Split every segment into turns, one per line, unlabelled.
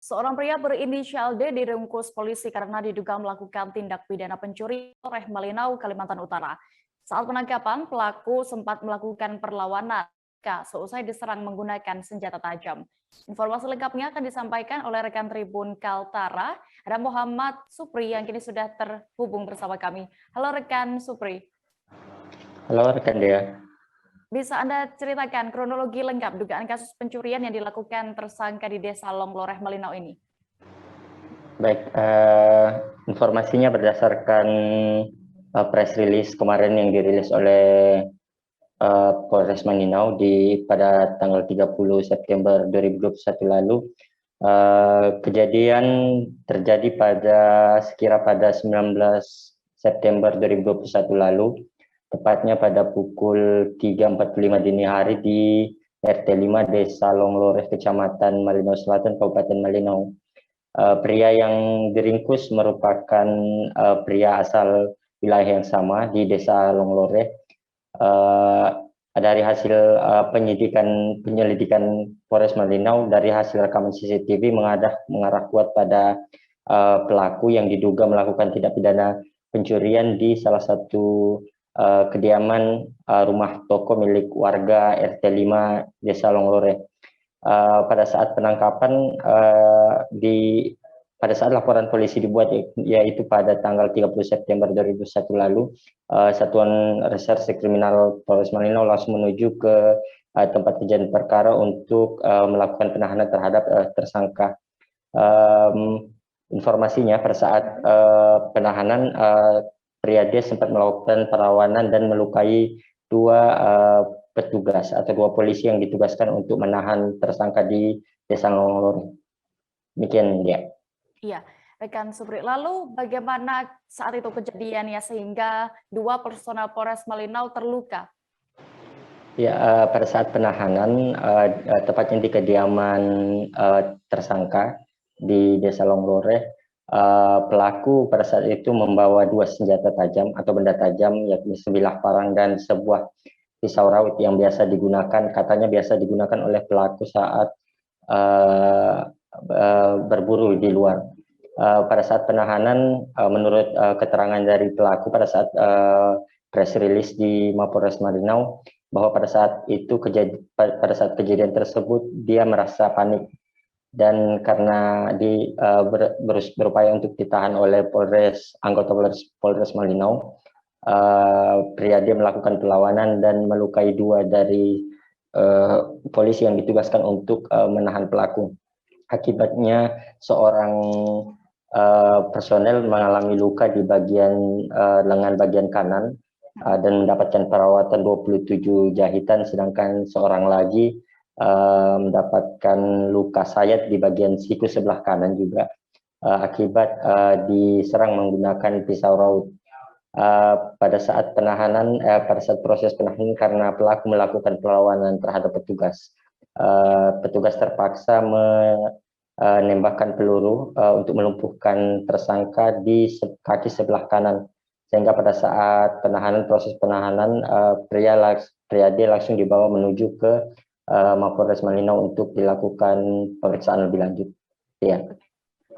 Seorang pria berinisial D diringkus polisi karena diduga melakukan tindak pidana pencuri Polres Malinau, Kalimantan Utara. Saat penangkapan, pelaku sempat melakukan perlawanan seusai diserang menggunakan senjata tajam. Informasi lengkapnya akan disampaikan oleh rekan Tribun Kaltara, ada Muhammad Supri yang kini sudah terhubung bersama kami. Halo rekan Supri.
Halo rekan Dea.
Bisa Anda ceritakan kronologi lengkap dugaan kasus pencurian yang dilakukan tersangka di Desa Longloreh, Malinau ini?
Baik, informasinya berdasarkan press release kemarin yang dirilis oleh Polres Malinau pada tanggal 30 September 2021 lalu. Kejadian terjadi sekira pada 19 September 2021 lalu, tepatnya pada pukul 3.45 dini hari di RT 5 Desa Longloreh, Kecamatan Malinau Selatan, Kabupaten Malinau. Pria yang diringkus merupakan pria asal wilayah yang sama di Desa Longloreh. Dari hasil penyelidikan Polres Malinau, dari hasil rekaman CCTV mengarah kuat pada pelaku yang diduga melakukan tindak pidana pencurian di salah satu kediaman rumah toko milik warga RT 5 Desa Longloreh. Pada saat penangkapan pada saat laporan polisi dibuat, yaitu pada tanggal 30 September 2001 lalu, Satuan Reserse Kriminal Polres Malinau langsung menuju ke tempat kejadian perkara untuk melakukan penahanan terhadap tersangka. Informasinya pada saat penahanan, pria D sempat melakukan perlawanan dan melukai dua petugas atau dua polisi yang ditugaskan untuk menahan tersangka di Desa Longloreh. Demikian dia.
Iya, rekan Supri. Lalu bagaimana saat itu kejadiannya sehingga dua personel Polres Malinau terluka?
Ya, pada saat penahanan, tepatnya di kediaman tersangka di Desa Longloreh, pelaku pada saat itu membawa dua senjata tajam atau benda tajam, yakni sebilah parang dan sebuah pisau rawit yang katanya biasa digunakan oleh pelaku saat berburu di luar. Pada saat penahanan, menurut keterangan dari pelaku pada saat press release di Mapolres Malinau, bahwa pada saat kejadian tersebut dia merasa panik, dan karena berupaya untuk ditahan oleh anggota Polres Malinau, pria dia melakukan perlawanan dan melukai dua dari polisi yang ditugaskan untuk menahan pelaku. Akibatnya seorang personel mengalami luka di bagian lengan bagian kanan dan mendapatkan perawatan 27 jahitan, sedangkan seorang lagi mendapatkan luka sayat di bagian siku sebelah kanan juga akibat diserang menggunakan pisau raut. Pada saat proses penahanan, karena pelaku melakukan perlawanan terhadap petugas, petugas terpaksa menembakkan peluru untuk melumpuhkan tersangka di kaki sebelah kanan, sehingga pada saat proses penahanan, pria D langsung dibawa menuju ke Mapolres Malinau untuk dilakukan pemeriksaan lebih lanjut. Ya.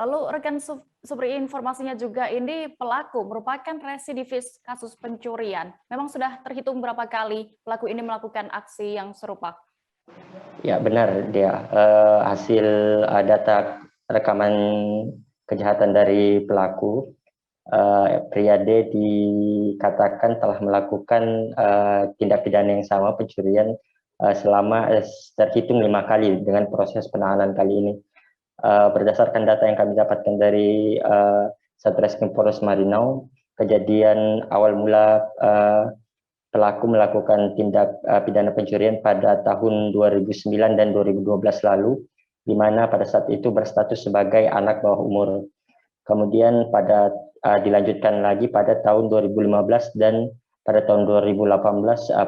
Lalu rekan Supri, informasinya juga ini pelaku merupakan residivis kasus pencurian. Memang sudah terhitung berapa kali pelaku ini melakukan aksi yang serupa?
Ya benar, dia hasil data rekaman kejahatan dari pelaku, pria D dikatakan telah melakukan tindak pidana yang sama, pencurian, selama terhitung 5 kali dengan proses penahanan kali ini. Berdasarkan data yang kami dapatkan dari Satreskrim Polres Malinau, kejadian awal mula pelaku melakukan tindak pidana pencurian pada tahun 2009 dan 2012 lalu, di mana pada saat itu berstatus sebagai anak bawah umur. Kemudian dilanjutkan lagi pada tahun 2015, dan pada tahun 2018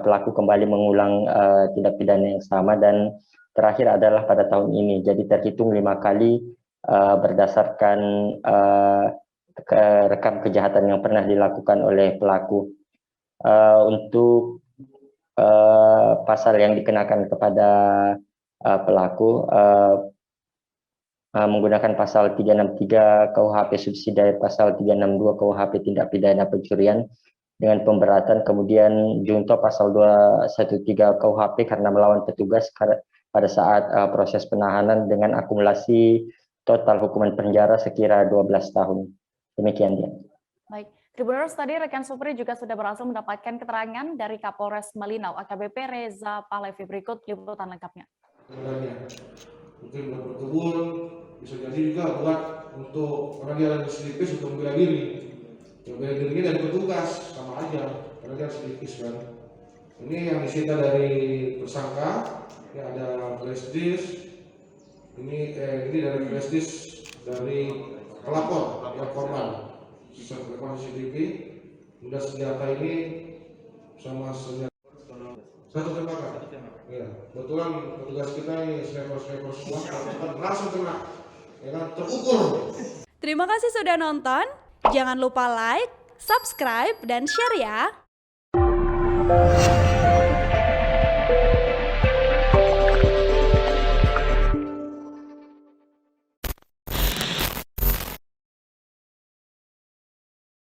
pelaku kembali mengulang tindak pidana yang sama, dan terakhir adalah pada tahun ini. Jadi terhitung 5 kali berdasarkan rekam kejahatan yang pernah dilakukan oleh pelaku. Untuk pasal yang dikenakan kepada pelaku, menggunakan pasal 363 KUHP subsidi, pasal 362 KUHP tindak pidana pencurian dengan pemberatan, kemudian junto pasal 213 KUHP karena melawan petugas pada saat proses penahanan dengan akumulasi total hukuman penjara sekira 12 tahun. Demikian dia.
Baik, Tribuners, tadi rekan Supri juga sudah berhasil mendapatkan keterangan dari Kapolres Malinau, AKBP Reza Pahlevi. Berikut liputan lengkapnya.
Mungkin buat berkebun, bisa jadi juga buat untuk orang yang selipis untuk membela diri. Yang bela dirinya dari petugas sama aja, karena dia selipis kan. Ini yang disita dari tersangka, ya ada flash disk. Ini dari flash disk dari pelapor yang korban. Rekaman CCTV, kemudian senjata ini sama senjata satu tembakan. Ya, kebetulan petugas kita ini sniper semua, langsung kena, ya kan, terukur.
Terima kasih sudah nonton. Jangan lupa like, subscribe, dan share ya.